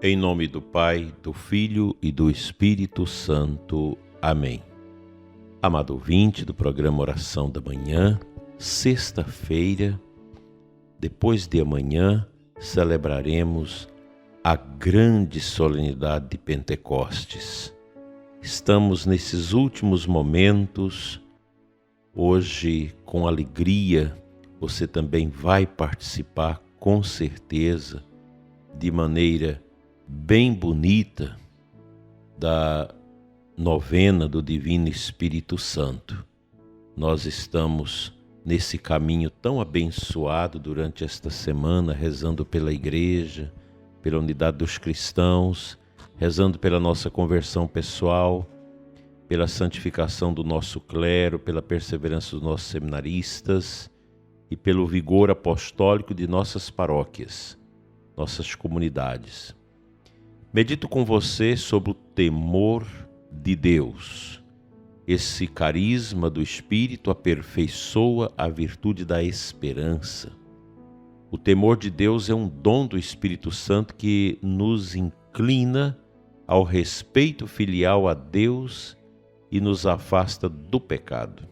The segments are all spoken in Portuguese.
Em nome do Pai, do Filho e do Espírito Santo. Amém. Amado ouvinte do programa Oração da Manhã, sexta-feira, depois de amanhã, celebraremos a grande solenidade de Pentecostes. Estamos nesses últimos momentos. Hoje, com alegria, você também vai participar, com certeza, de maneira bem bonita, da novena do Divino Espírito Santo. Nós estamos nesse caminho tão abençoado durante esta semana, rezando pela igreja, pela unidade dos cristãos, rezando pela nossa conversão pessoal, pela santificação do nosso clero, pela perseverança dos nossos seminaristas e pelo vigor apostólico de nossas paróquias, nossas comunidades. Medito com você sobre o temor de Deus. Esse carisma do Espírito aperfeiçoa a virtude da esperança. O temor de Deus é um dom do Espírito Santo que nos inclina ao respeito filial a Deus e nos afasta do pecado.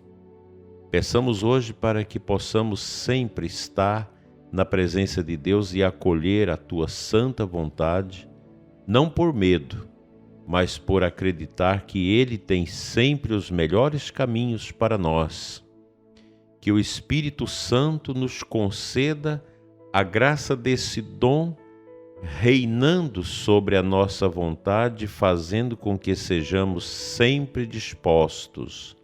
Peçamos hoje para que possamos sempre estar na presença de Deus e acolher a tua santa vontade, não por medo, mas por acreditar que Ele tem sempre os melhores caminhos para nós. Que o Espírito Santo nos conceda a graça desse dom, reinando sobre a nossa vontade, fazendo com que sejamos sempre dispostos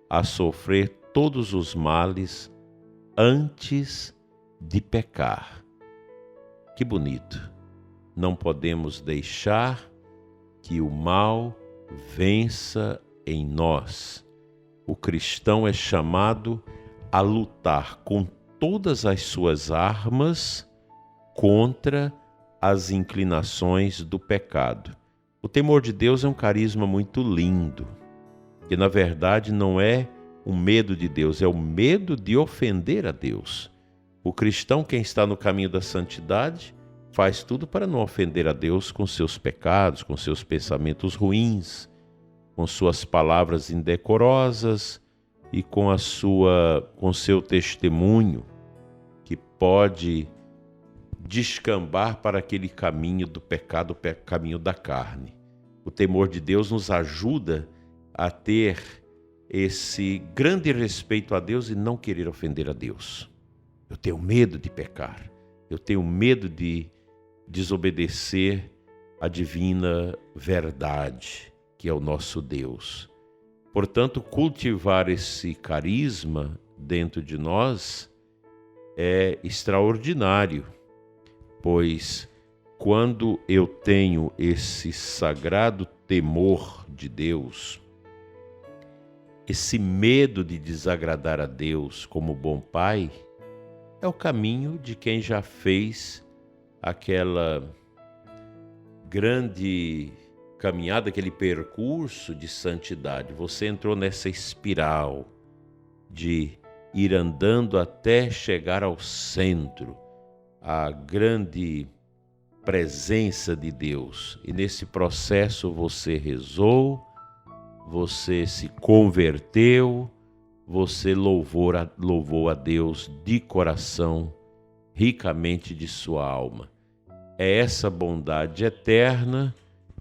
a sofrer todos os males antes de pecar. Que bonito! Não podemos deixar que o mal vença em nós. O cristão é chamado a lutar com todas as suas armas contra as inclinações do pecado. O temor de Deus é um carisma muito lindo, que na verdade não é o medo de Deus, é o medo de ofender a Deus. O cristão, quem está no caminho da santidade, faz tudo para não ofender a Deus com seus pecados, com seus pensamentos ruins, com suas palavras indecorosas e com seu testemunho, que pode descambar para aquele caminho do pecado, o caminho da carne. O temor de Deus nos ajuda a ter esse grande respeito a Deus e não querer ofender a Deus. Eu tenho medo de pecar, eu tenho medo de desobedecer a divina verdade, que é o nosso Deus. Portanto, cultivar esse carisma dentro de nós é extraordinário, pois quando eu tenho esse sagrado temor de Deus, esse medo de desagradar a Deus como bom pai, é o caminho de quem já fez aquela grande caminhada, aquele percurso de santidade. Você entrou nessa espiral de ir andando até chegar ao centro, a grande presença de Deus. E nesse processo você rezou, você se converteu, você louvou a Deus de coração, ricamente de sua alma. É essa bondade eterna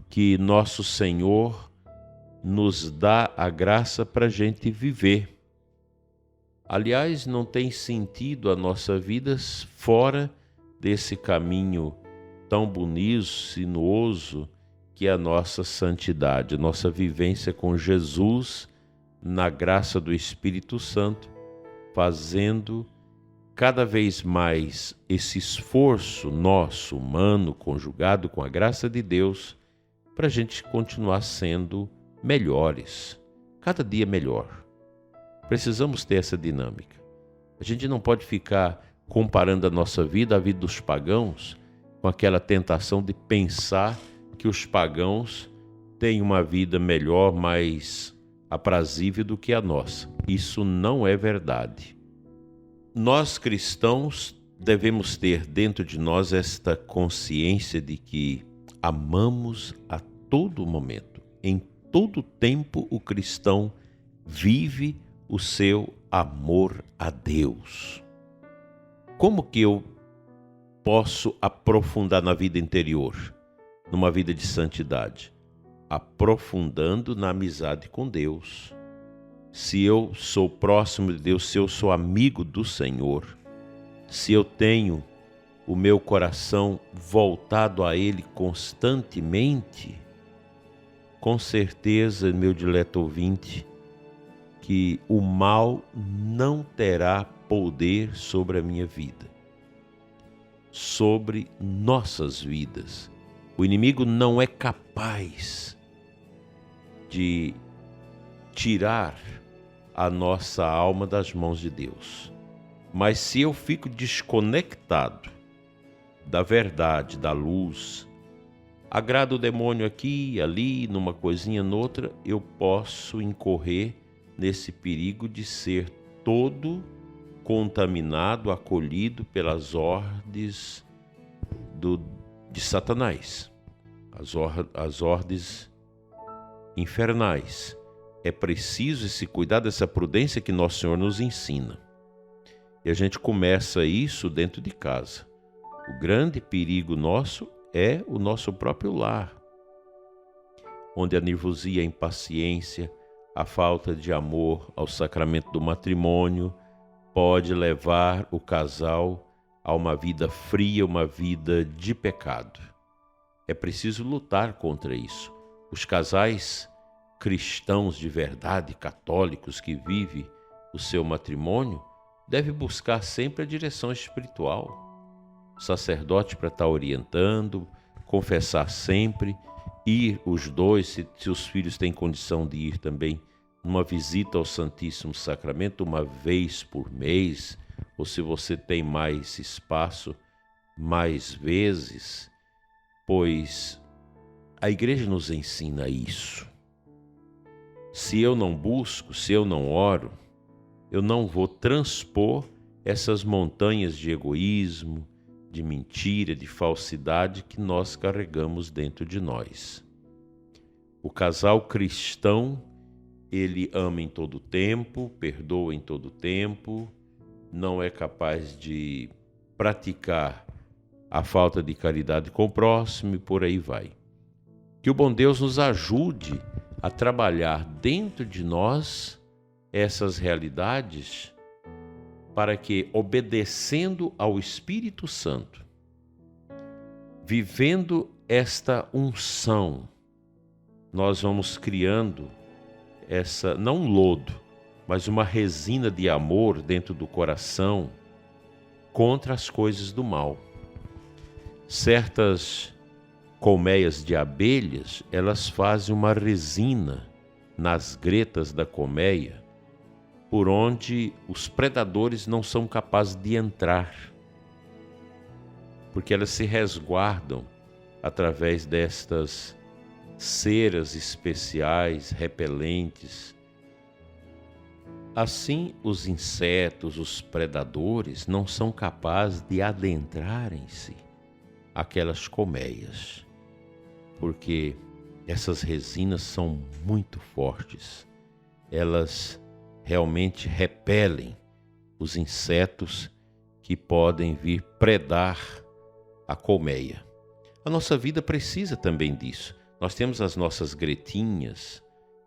que nosso Senhor nos dá a graça para a gente viver. Aliás, não tem sentido a nossa vida fora desse caminho tão bonito, sinuoso, que é a nossa santidade, a nossa vivência com Jesus na graça do Espírito Santo, fazendo cada vez mais esse esforço nosso, humano, conjugado com a graça de Deus, para a gente continuar sendo melhores, cada dia melhor. Precisamos ter essa dinâmica. A gente não pode ficar comparando a nossa vida à vida dos pagãos, com aquela tentação de pensar que os pagãos têm uma vida melhor, mais aprazível do que a nossa. Isso não é verdade. Nós cristãos devemos ter dentro de nós esta consciência de que amamos a todo momento. Em todo tempo o cristão vive o seu amor a Deus. Como que eu posso aprofundar na vida interior, numa vida de santidade? Aprofundando na amizade com Deus. Se eu sou próximo de Deus, se eu sou amigo do Senhor, se eu tenho o meu coração voltado a Ele constantemente, com certeza, meu dileto ouvinte, que o mal não terá poder sobre a minha vida, sobre nossas vidas. O inimigo não é capaz de tirar a nossa alma das mãos de Deus. Mas se eu fico desconectado da verdade, da luz, agrada o demônio aqui, ali, numa coisinha, noutra, eu posso incorrer nesse perigo de ser todo contaminado, acolhido pelas ordens de Satanás, as ordens infernais. É preciso esse cuidado, essa prudência que Nosso Senhor nos ensina. E a gente começa isso dentro de casa. O grande perigo nosso é o nosso próprio lar, onde a nervosia, a impaciência, a falta de amor ao sacramento do matrimônio pode levar o casal a uma vida fria, uma vida de pecado. É preciso lutar contra isso. Os casais cristãos de verdade, católicos, que vivem o seu matrimônio, devem buscar sempre a direção espiritual. O sacerdote para estar orientando, confessar sempre, ir os dois, se os filhos têm condição de ir também, numa visita ao Santíssimo Sacramento uma vez por mês, ou se você tem mais espaço, mais vezes, pois a Igreja nos ensina isso. Se eu não busco, se eu não oro, eu não vou transpor essas montanhas de egoísmo, de mentira, de falsidade que nós carregamos dentro de nós. O casal cristão, ele ama em todo tempo, perdoa em todo tempo, não é capaz de praticar a falta de caridade com o próximo e por aí vai. Que o bom Deus nos ajude a trabalhar dentro de nós essas realidades para que, obedecendo ao Espírito Santo, vivendo esta unção, nós vamos criando essa, não um lodo, mas uma resina de amor dentro do coração contra as coisas do mal. Certas colmeias de abelhas, elas fazem uma resina nas gretas da colmeia, por onde os predadores não são capazes de entrar, porque elas se resguardam através destas ceras especiais, repelentes. Assim, os insetos, os predadores, não são capazes de adentrarem-se aquelas colmeias, porque essas resinas são muito fortes. Elas realmente repelem os insetos que podem vir predar a colmeia. A nossa vida precisa também disso. Nós temos as nossas gretinhas,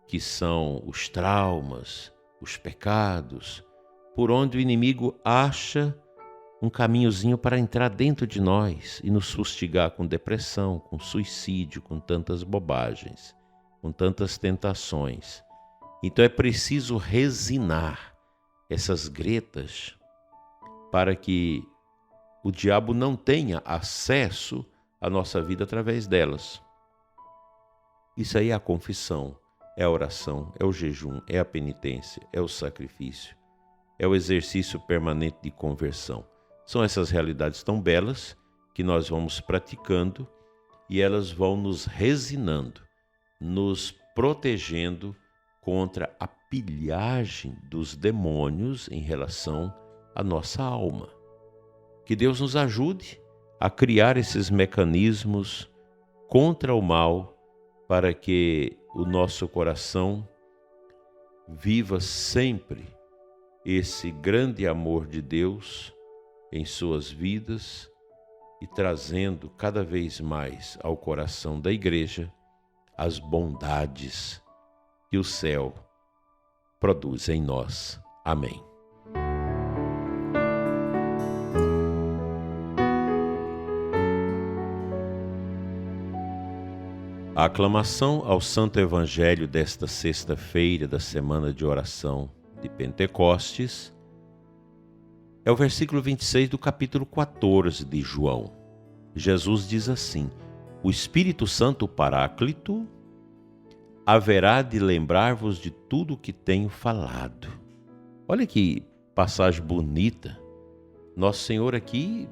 que são os traumas, os pecados, por onde o inimigo acha um caminhozinho para entrar dentro de nós e nos fustigar com depressão, com suicídio, com tantas bobagens, com tantas tentações. Então é preciso resinar essas gretas para que o diabo não tenha acesso à nossa vida através delas. Isso aí é a confissão, é a oração, é o jejum, é a penitência, é o sacrifício, é o exercício permanente de conversão. São essas realidades tão belas que nós vamos praticando e elas vão nos resinando, nos protegendo contra a pilhagem dos demônios em relação à nossa alma. Que Deus nos ajude a criar esses mecanismos contra o mal, para que o nosso coração viva sempre esse grande amor de Deus em suas vidas e trazendo cada vez mais ao coração da igreja as bondades que o céu produz em nós. Amém. A aclamação ao Santo Evangelho desta sexta-feira da semana de oração de Pentecostes é o versículo 26 do capítulo 14 de João. Jesus diz assim: o Espírito Santo Paráclito haverá de lembrar-vos de tudo o que tenho falado. Olha que passagem bonita. Nosso Senhor aqui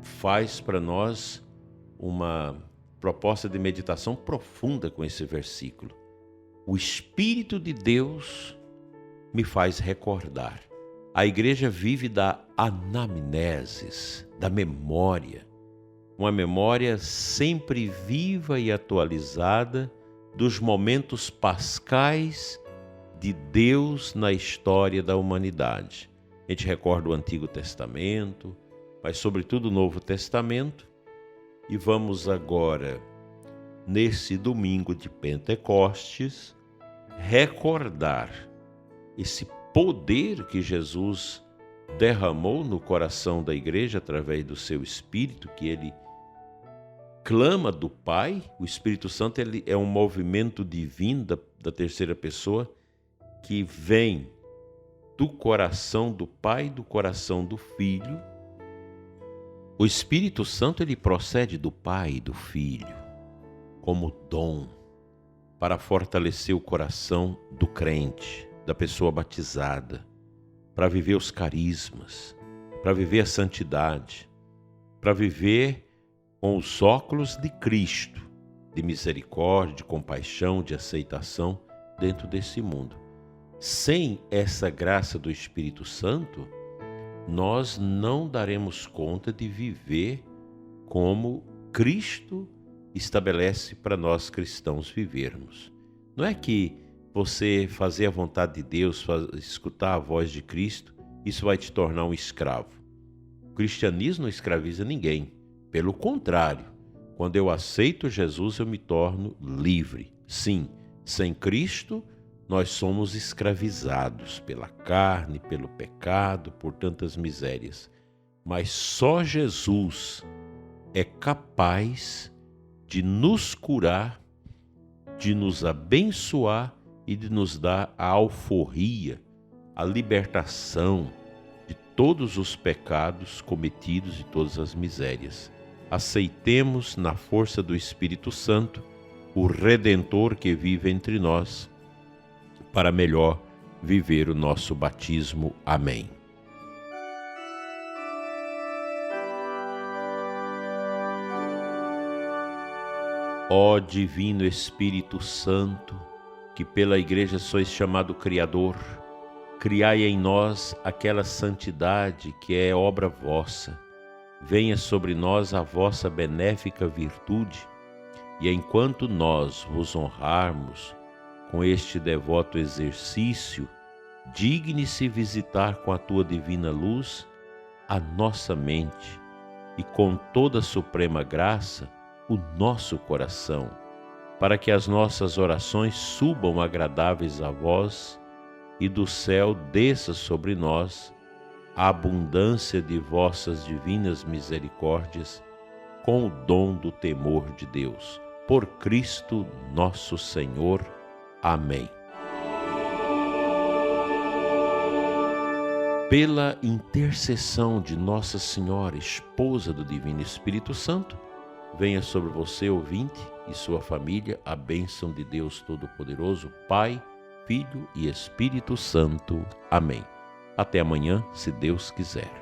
faz para nós uma proposta de meditação profunda com esse versículo. O Espírito de Deus me faz recordar. A igreja vive da anamnesis, da memória. Uma memória sempre viva e atualizada dos momentos pascais de Deus na história da humanidade. A gente recorda o Antigo Testamento, mas sobretudo o Novo Testamento. E vamos agora, nesse domingo de Pentecostes, recordar esse poder que Jesus derramou no coração da igreja através do seu Espírito, que ele clama do Pai. O Espírito Santo ele é um movimento divino da terceira pessoa que vem do coração do Pai e do coração do Filho. O Espírito Santo ele procede do Pai e do Filho como dom para fortalecer o coração do crente, da pessoa batizada, para viver os carismas, para viver a santidade, para viver com os óculos de Cristo, de misericórdia, de compaixão, de aceitação dentro desse mundo. Sem essa graça do Espírito Santo, nós não daremos conta de viver como Cristo estabelece para nós cristãos vivermos. Não é que você fazer a vontade de Deus, escutar a voz de Cristo, isso vai te tornar um escravo. O cristianismo não escraviza ninguém. Pelo contrário, quando eu aceito Jesus, eu me torno livre. Sim, sem Cristo, nós somos escravizados pela carne, pelo pecado, por tantas misérias. Mas só Jesus é capaz de nos curar, de nos abençoar e de nos dar a alforria, a libertação de todos os pecados cometidos e todas as misérias. Aceitemos na força do Espírito Santo o Redentor que vive entre nós, para melhor viver o nosso batismo. Amém. Ó Divino Espírito Santo, que pela Igreja sois chamado Criador, criai em nós aquela santidade que é obra vossa. Venha sobre nós a vossa benéfica virtude, e enquanto nós vos honrarmos com este devoto exercício, digne-se visitar com a tua divina luz a nossa mente e com toda a suprema graça o nosso coração, para que as nossas orações subam agradáveis a vós e do céu desça sobre nós a abundância de vossas divinas misericórdias com o dom do temor de Deus. Por Cristo nosso Senhor. Amém. Pela intercessão de Nossa Senhora, esposa do Divino Espírito Santo, venha sobre você, ouvinte, e sua família, a bênção de Deus Todo-Poderoso, Pai, Filho e Espírito Santo. Amém. Até amanhã, se Deus quiser.